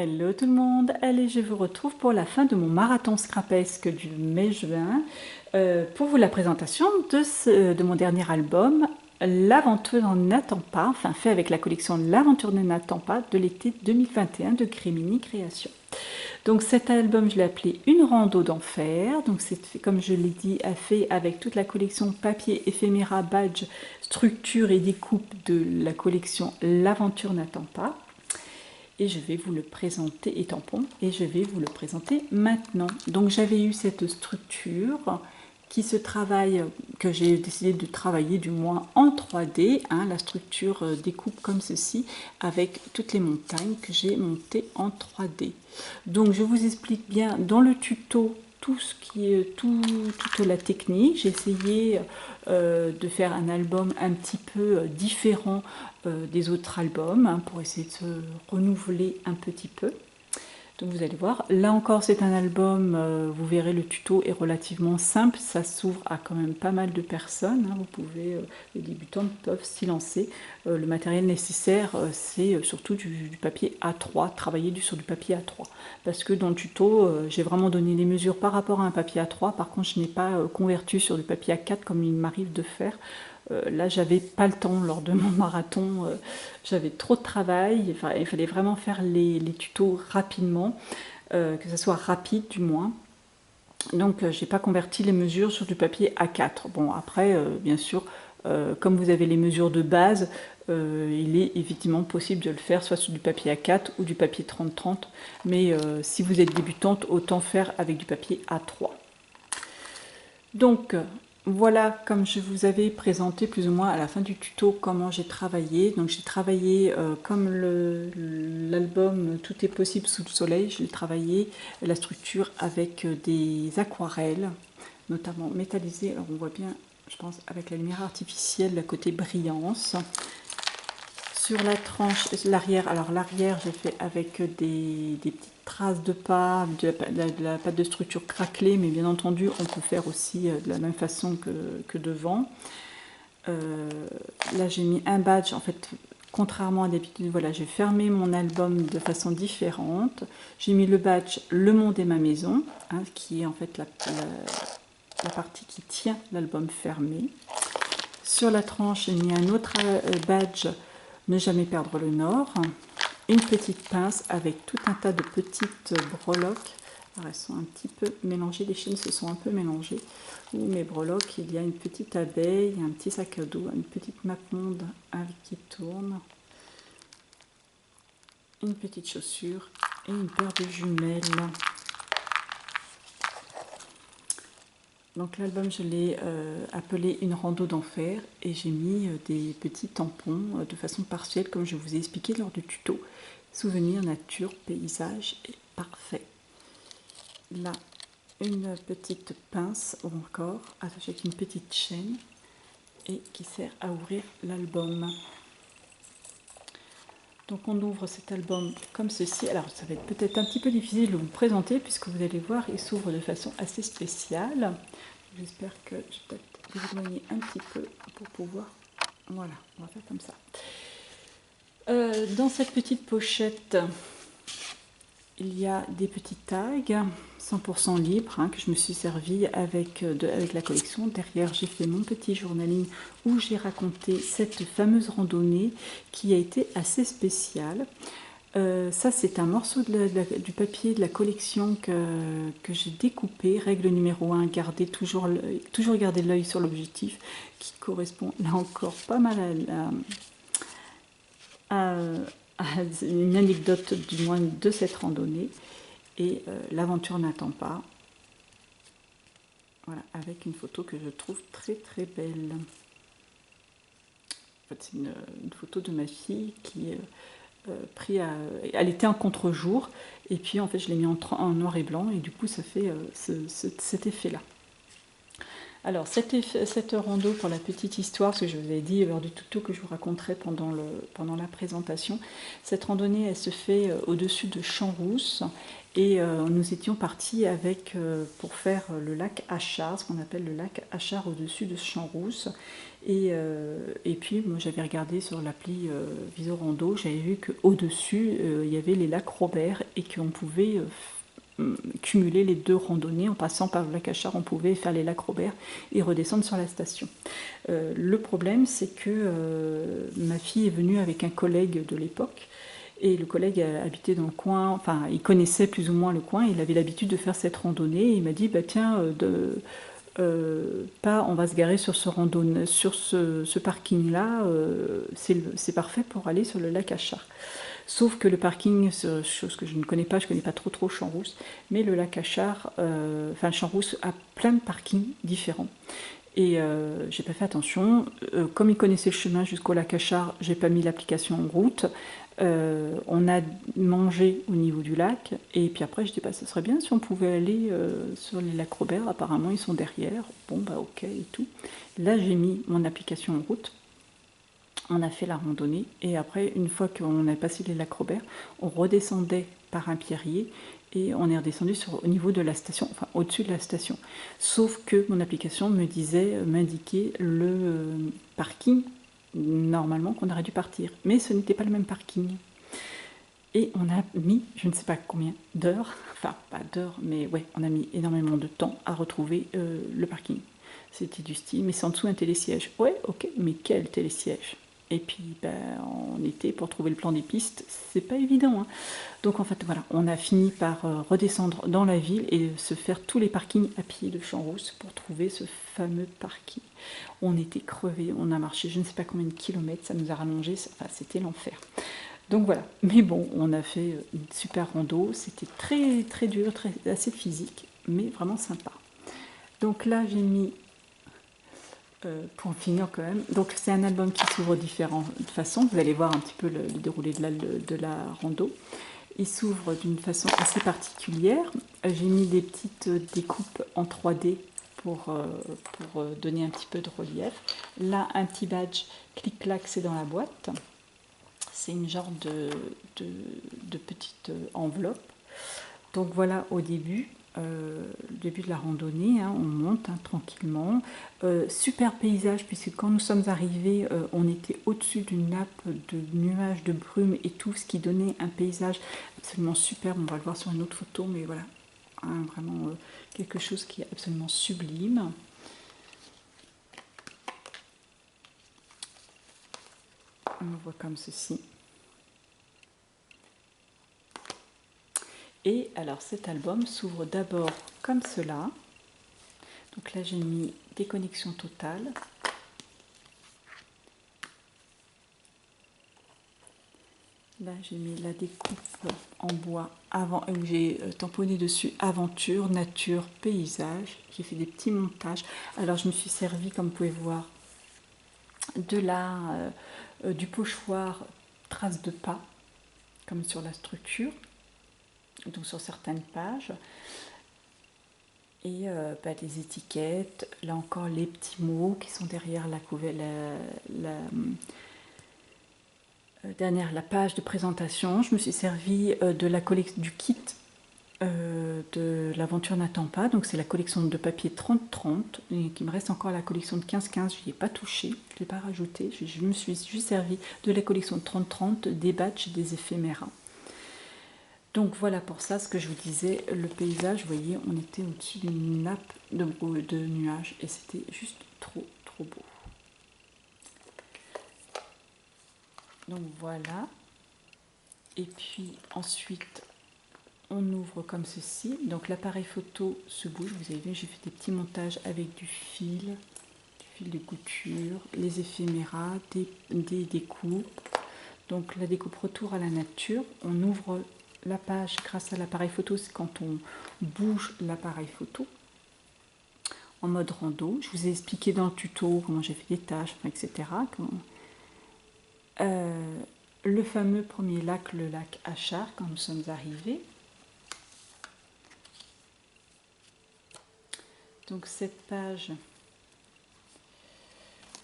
Hello tout le monde, allez je vous retrouve pour la fin de mon marathon scrapesque du mai-juin pour vous la présentation de mon dernier album L'aventure n'attend pas, enfin fait avec la collection L'aventure n'attend pas de l'été 2021 de Crémini Création. Donc cet album je l'ai appelé Une rando d'enfer, donc c'est fait comme je l'ai dit, fait avec toute la collection papier, éphéméra, badge, structure et découpe de la collection L'aventure n'attend pas. Et je vais vous le présenter, et tampon, et je vais vous le présenter maintenant. Donc j'avais eu cette structure qui se travaille, que j'ai décidé de travailler du moins en 3D, hein, la structure découpe comme ceci, avec toutes les montagnes que j'ai montées en 3D. Donc je vous explique bien dans le tuto tout ce qui est toute la technique. J'ai essayé de faire un album un petit peu différent des autres albums, hein, pour essayer de se renouveler un petit peu. Donc vous allez voir, là encore c'est un album, vous verrez le tuto est relativement simple, ça s'ouvre à quand même pas mal de personnes, hein, vous pouvez, les débutants peuvent s'y lancer. Le matériel nécessaire c'est surtout du papier A3, travailler sur du papier A3, parce que dans le tuto j'ai vraiment donné les mesures par rapport à un papier A3, par contre je n'ai pas converti sur du papier A4 comme il m'arrive de faire. Là, j'avais pas le temps lors de mon marathon, j'avais trop de travail, enfin, il fallait vraiment faire les tutos rapidement, que ça soit rapide du moins. Donc, j'ai pas converti les mesures sur du papier A4. Bon, après, bien sûr, comme vous avez les mesures de base, il est effectivement possible de le faire soit sur du papier A4 ou du papier 30-30, mais si vous êtes débutante, autant faire avec du papier A3. Donc, voilà, comme je vous avais présenté plus ou moins à la fin du tuto comment j'ai travaillé. Donc j'ai travaillé comme l'album Tout est possible sous le soleil, j'ai travaillé la structure avec des aquarelles, notamment métallisées. Alors on voit bien, je pense, avec la lumière artificielle, la côté brillance. Sur la tranche, l'arrière, alors l'arrière j'ai fait avec des petites traces de pas, de la pâte de structure craquelée, mais bien entendu on peut faire aussi de la même façon que devant. Là j'ai mis un badge, en fait contrairement à d'habitude, voilà, j'ai fermé mon album de façon différente. J'ai mis le badge Le Monde est ma maison, hein, qui est en fait la partie qui tient l'album fermé. Sur la tranche j'ai mis un autre badge Ne jamais perdre le nord, une petite pince avec tout un tas de petites breloques. Alors elles sont un petit peu mélangées, les chaînes se sont un peu mélangées. Où mes breloques, il y a une petite abeille, un petit sac à dos, une petite mappemonde qui tourne, une petite chaussure et une paire de jumelles. Donc l'album je l'ai appelé Une rando d'enfer et j'ai mis des petits tampons de façon partielle comme je vous ai expliqué lors du tuto. Souvenir, nature, paysage et parfait. Là, une petite pince ou encore attachée avec une petite chaîne et qui sert à ouvrir l'album. Donc on ouvre cet album comme ceci. Alors ça va être peut-être un petit peu difficile de vous présenter puisque vous allez voir, il s'ouvre de façon assez spéciale. J'espère que je vais peut-être vous éloigner un petit peu pour pouvoir... Voilà, on va faire comme ça. Dans cette petite pochette, il y a des petits tags 100% libres, hein, que je me suis servi avec la collection. Derrière, j'ai fait mon petit journaling où j'ai raconté cette fameuse randonnée qui a été assez spéciale. Ça, c'est un morceau du papier de la collection que j'ai découpé. Règle numéro 1, toujours garder l'œil sur l'objectif, qui correspond là encore pas mal à une anecdote du moins de cette randonnée. Et l'aventure n'attend pas. Voilà, avec une photo que je trouve très très belle. En fait, c'est une photo de ma fille qui elle était en contre-jour et puis en fait je l'ai mis en noir et blanc et du coup ça fait cet effet là. Alors cette rando, pour la petite histoire, ce que je vous ai dit lors du tuto que je vous raconterai pendant la présentation, cette randonnée elle se fait au-dessus de Champs-Rousses et nous étions partis pour faire le lac Achard, ce qu'on appelle le lac Achard au-dessus de Champs-Rousses. Et puis, moi, j'avais regardé sur l'appli Visorando, j'avais vu qu'au-dessus, il y avait les lacs Robert et qu'on pouvait cumuler les deux randonnées. En passant par le lac Achard, on pouvait faire les lacs Robert et redescendre sur la station. Le problème, c'est que ma fille est venue avec un collègue de l'époque. Et le collègue habitait dans le coin, enfin, il connaissait plus ou moins le coin, il avait l'habitude de faire cette randonnée. Et il m'a dit, bah tiens, on va se garer sur ce parking-là, c'est parfait pour aller sur le lac Achard. Sauf que le parking, chose que je ne connais pas, je ne connais pas trop Champs-Rousses, mais le lac Achard, Champs-Rousses a plein de parkings différents. Et j'ai pas fait attention. Comme il connaissait le chemin jusqu'au lac Achard, j'ai pas mis l'application en route. On a mangé au niveau du lac, et puis après je dis bah ça serait bien si on pouvait aller sur les lacs Robert, apparemment ils sont derrière, bon bah ok et tout. Là j'ai mis mon application en route, on a fait la randonnée, et après une fois qu'on a passé les lacs Robert, on redescendait par un pierrier, et on est redescendu au niveau de la station, enfin au-dessus de la station. Sauf que mon application m'indiquait le parking normalement qu'on aurait dû partir. Mais ce n'était pas le même parking. Et on a mis, je ne sais pas combien d'heures, enfin pas d'heures, mais ouais, on a mis énormément de temps à retrouver le parking. C'était du style, mais c'est en dessous un télésiège. Ouais, ok, mais quel télésiège? Et puis, en été, pour trouver le plan des pistes, c'est pas évident. Hein. Donc, en fait, voilà, on a fini par redescendre dans la ville et se faire tous les parkings à pied de Champs-Rousses pour trouver ce fameux parking. On était crevés, on a marché je ne sais pas combien de kilomètres, ça nous a rallongé, enfin, c'était l'enfer. Donc voilà, mais bon, on a fait une super rando, c'était très dur, assez physique, mais vraiment sympa. Donc là, j'ai mis pour finir quand même, donc c'est un album qui s'ouvre de différentes façons. Vous allez voir un petit peu le déroulé de la rando. Il s'ouvre d'une façon assez particulière. J'ai mis des petites découpes en 3D pour donner un petit peu de relief. Là, un petit badge clic-clac, c'est dans la boîte. C'est une genre de petite enveloppe. Donc voilà au début. Le début de la randonnée, hein, on monte tranquillement. Super paysage, puisque quand nous sommes arrivés, on était au-dessus d'une nappe de nuages, de brume et tout, ce qui donnait un paysage absolument superbe. On va le voir sur une autre photo, mais voilà, hein, vraiment quelque chose qui est absolument sublime. On le voit comme ceci. Et alors cet album s'ouvre d'abord comme cela. Donc là j'ai mis déconnexion totale. Là j'ai mis la découpe en bois avant, où j'ai tamponné dessus aventure, nature, paysage. J'ai fait des petits montages. Alors je me suis servi, comme vous pouvez voir, du pochoir traces de pas, comme sur la structure, donc sur certaines pages. Et les étiquettes, là encore les petits mots qui sont derrière la page de présentation. Je me suis servi du kit de l'aventure n'attend pas, donc c'est la collection de papier 30-30, et qu'il me reste encore la collection de 15-15, je n'y ai pas touché, je ne l'ai pas rajouté, je me suis juste servi de la collection de 30-30, des badges, des éphéméras. Donc voilà pour ça, ce que je vous disais, le paysage, vous voyez, on était au-dessus d'une nappe de nuages et c'était juste trop beau. Donc voilà. Et puis ensuite, on ouvre comme ceci. Donc l'appareil photo se bouge, vous avez vu, j'ai fait des petits montages avec du fil de couture, les éphéméras, des découpes. Donc la découpe retour à la nature, on ouvre la page grâce à l'appareil photo, c'est quand on bouge l'appareil photo en mode rando. Je vous ai expliqué dans le tuto comment j'ai fait des tâches, etc. Le fameux premier lac, le lac Achard, quand nous sommes arrivés. Donc cette page,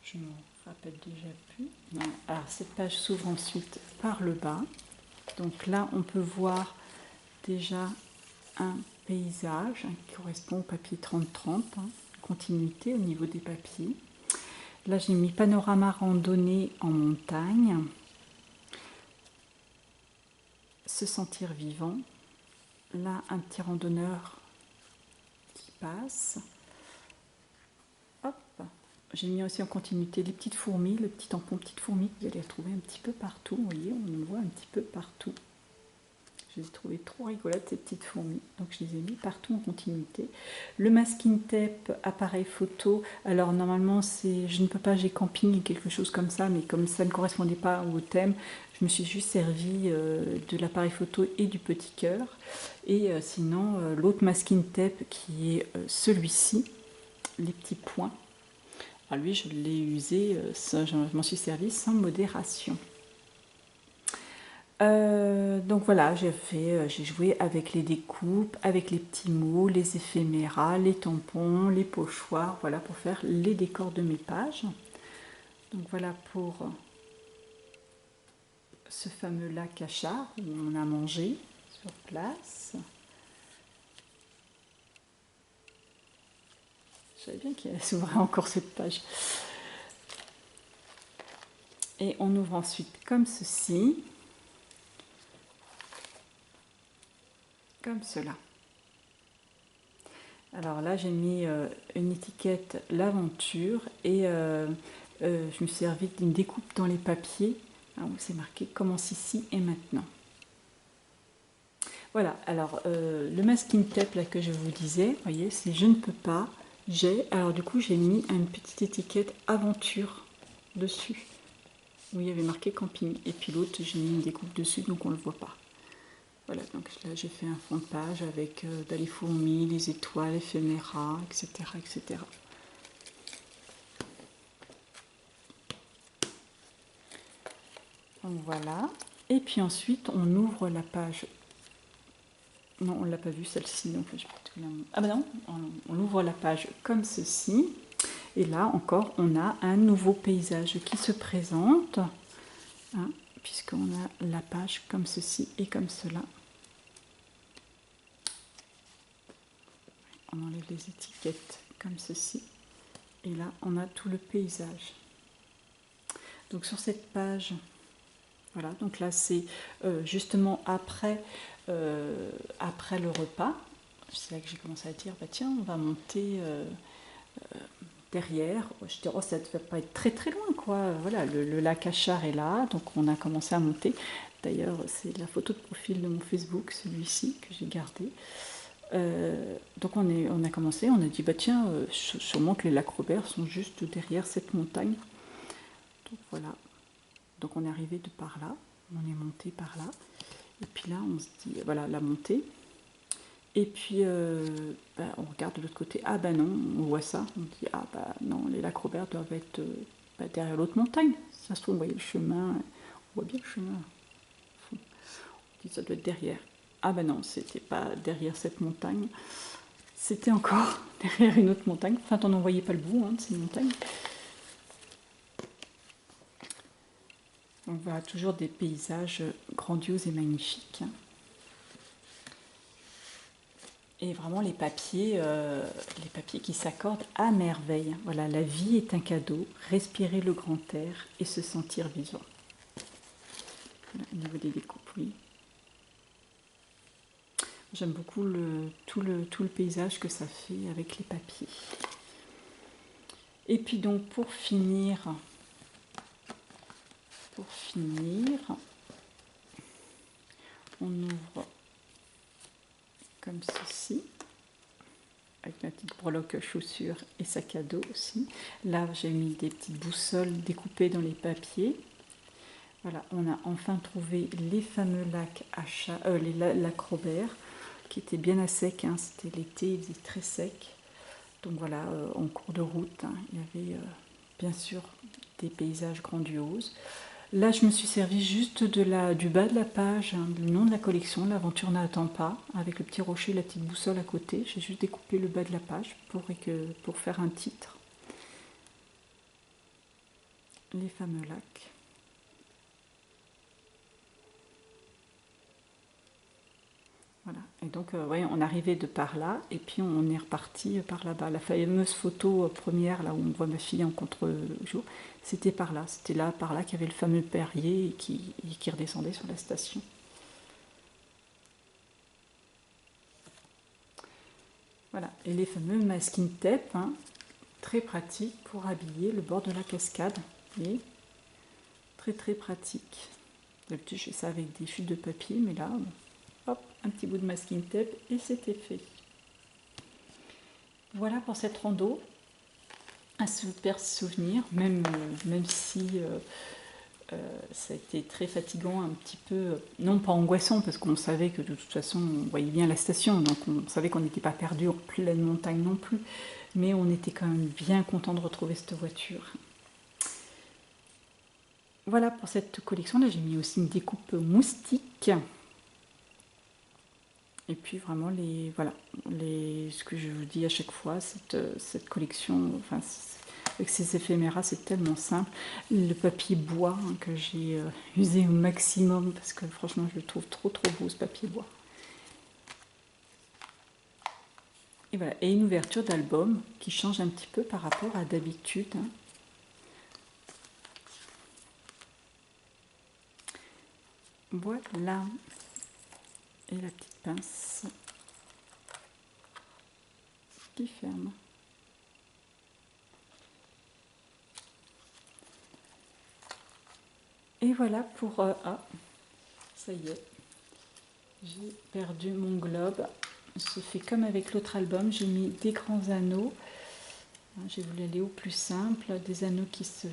je me rappelle déjà plus. Non. Alors cette page s'ouvre ensuite par le bas. Donc là, on peut voir déjà un paysage qui correspond au papier 30-30, continuité au niveau des papiers. Là, j'ai mis panorama randonnée en montagne. Se sentir vivant. Là, un petit randonneur qui passe. Hop. J'ai mis aussi en continuité les petites fourmis, le petit tampon petite fourmi que vous allez retrouver un petit peu partout. Vous voyez, on le voit un petit peu partout. Je les ai trouvées trop rigolotes, ces petites fourmis. Donc je les ai mis partout en continuité. Le masking tape, appareil photo. Alors normalement, c'est je ne peux pas, j'ai camping et quelque chose comme ça, mais comme ça ne correspondait pas au thème, je me suis juste servi de l'appareil photo et du petit cœur. Et sinon, l'autre masking tape qui est celui-ci, les petits points. Alors lui, je l'ai usé, je m'en suis servi sans modération. Donc voilà, j'ai joué avec les découpes, avec les petits mots, les éphéméras, les tampons, les pochoirs, voilà pour faire les décors de mes pages. Donc voilà pour ce fameux lac Cachard où on a mangé sur place. Je savais bien qu'il s'ouvrait encore cette page. Et on ouvre ensuite comme ceci. Comme cela. Alors là, j'ai mis une étiquette l'aventure et je me suis servi d'une découpe dans les papiers où c'est marqué commence ici et maintenant. Voilà, alors le masking tape là que je vous disais, vous voyez, c'est je ne peux pas, j'ai, alors du coup j'ai mis une petite étiquette aventure dessus où il y avait marqué camping et puis l'autre j'ai mis une découpe dessus donc on ne le voit pas. Voilà, donc là j'ai fait un fond de page avec les fourmis, les étoiles, l'éphéméra, etc., etc. Donc voilà. Et puis ensuite, on ouvre la page. Non, on ne l'a pas vue celle-ci. Donc je peux ah ben non, on ouvre la page comme ceci. Et là encore, on a un nouveau paysage qui se présente. Hein, puisqu'on a la page comme ceci et comme cela. On enlève les étiquettes comme ceci. Et là, on a tout le paysage. Donc sur cette page, voilà, donc là c'est justement après le repas. C'est là que j'ai commencé à dire, bah tiens, on va monter derrière. Je dis, oh, ça ne va pas être très très loin, quoi. Voilà, le lac Achard est là, donc on a commencé à monter. D'ailleurs, c'est la photo de profil de mon Facebook, celui-ci, que j'ai gardé. Donc on a commencé, on a dit, bah tiens, sûrement que les lacs Robert sont juste derrière cette montagne. Donc voilà. Donc on est arrivé de par là, on est monté par là. Et puis là, on se dit, voilà, la montée. Et puis, on regarde de l'autre côté. Ah ben non, on voit ça. On dit, ah bah non, les lacs Robert doivent être derrière l'autre montagne. Ça se trouve, on voyait le chemin. On voit bien le chemin. On dit, ça doit être derrière. Ah ben non, c'était pas derrière cette montagne. C'était encore derrière une autre montagne. Enfin, on n'en voyait pas le bout de ces montagnes. On voit toujours des paysages grandioses et magnifiques. Et vraiment les papiers qui s'accordent à merveille. Voilà, la vie est un cadeau, respirer le grand air et se sentir vivant. Voilà, au niveau des découpes, oui. J'aime beaucoup tout le paysage que ça fait avec les papiers. Et puis donc pour finir, on ouvre comme ceci, avec ma petite breloque chaussures et sac à dos aussi. Là, j'ai mis des petites boussoles découpées dans les papiers. Voilà, on a enfin trouvé les fameux lacs les lacs Robert, qui étaient bien à sec. Hein. C'était l'été, il faisait très sec. Donc voilà, en cours de route, hein, il y avait bien sûr des paysages grandioses. Là, je me suis servi juste du bas de la page, hein, le nom de la collection, l'aventure n'attend pas, avec le petit rocher et la petite boussole à côté. J'ai juste découpé le bas de la page pour faire un titre. Les fameux lacs. Voilà, Et donc, ouais, on arrivait de par là, et puis on est reparti par là-bas. La fameuse photo première, là où on voit ma fille en contre-jour, c'était par là. C'était là, par là, qu'il y avait le fameux Perrier qui redescendait sur la station. Voilà, et les fameux masking tape, hein, très pratiques pour habiller le bord de la cascade. Et très très pratique. D'habitude, je fais ça avec des fils de papier, mais là, hop, un petit bout de masking tape et c'était fait. Voilà pour cette rando. Un super souvenir, même si ça a été très fatigant, un petit peu, non pas angoissant, parce qu'on savait que de toute façon, on voyait bien la station, donc on savait qu'on n'était pas perdu en pleine montagne non plus, mais on était quand même bien content de retrouver cette voiture. Voilà pour cette collection. Là, j'ai mis aussi une découpe moustique. Et puis vraiment, ce que je vous dis à chaque fois, cette collection, enfin, avec ces éphéméras, c'est tellement simple. Le papier bois, hein, que j'ai usé au maximum, parce que franchement, je le trouve trop beau, ce papier bois. Et voilà, et une ouverture d'album qui change un petit peu par rapport à d'habitude, hein. Voilà. Et la petite pince qui ferme. Et voilà pour... ah, ça y est. J'ai perdu mon globe. J'ai fait comme avec l'autre album. J'ai mis des grands anneaux. J'ai voulu aller au plus simple. Des anneaux qui se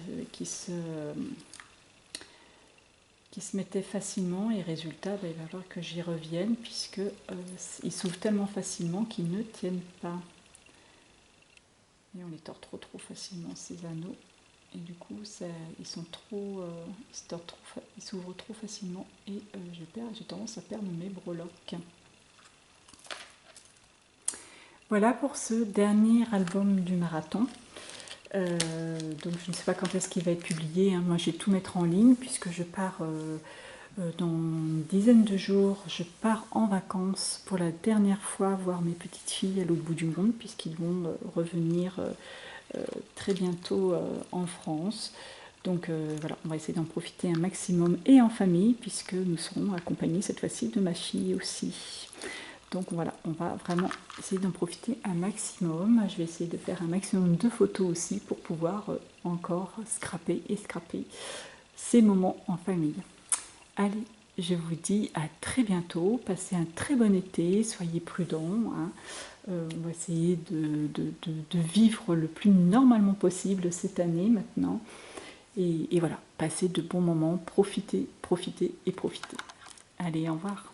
mettaient facilement. Et résultat, il va falloir que j'y revienne puisque ils s'ouvrent tellement facilement qu'ils ne tiennent pas. Et on les tord trop facilement, ces anneaux. Et du coup, ils s'ouvrent trop facilement et j'ai tendance à perdre mes breloques. Voilà pour ce dernier album du marathon. Donc je ne sais pas quand est-ce qu'il va être publié, hein. Moi, je vais tout mettre en ligne puisque je pars dans une dizaine de jours. Je pars en vacances pour la dernière fois voir mes petites filles à l'autre bout du monde puisqu'ils vont revenir très bientôt en France. Donc voilà, on va essayer d'en profiter un maximum et en famille puisque nous serons accompagnés cette fois-ci de ma fille aussi. Donc voilà, on va vraiment essayer d'en profiter un maximum. Je vais essayer de faire un maximum de photos aussi pour pouvoir encore scraper ces moments en famille. Allez, je vous dis à très bientôt. Passez un très bon été, soyez prudents, hein. On va essayer de vivre le plus normalement possible cette année maintenant. Et voilà, passez de bons moments, profitez. Allez, au revoir.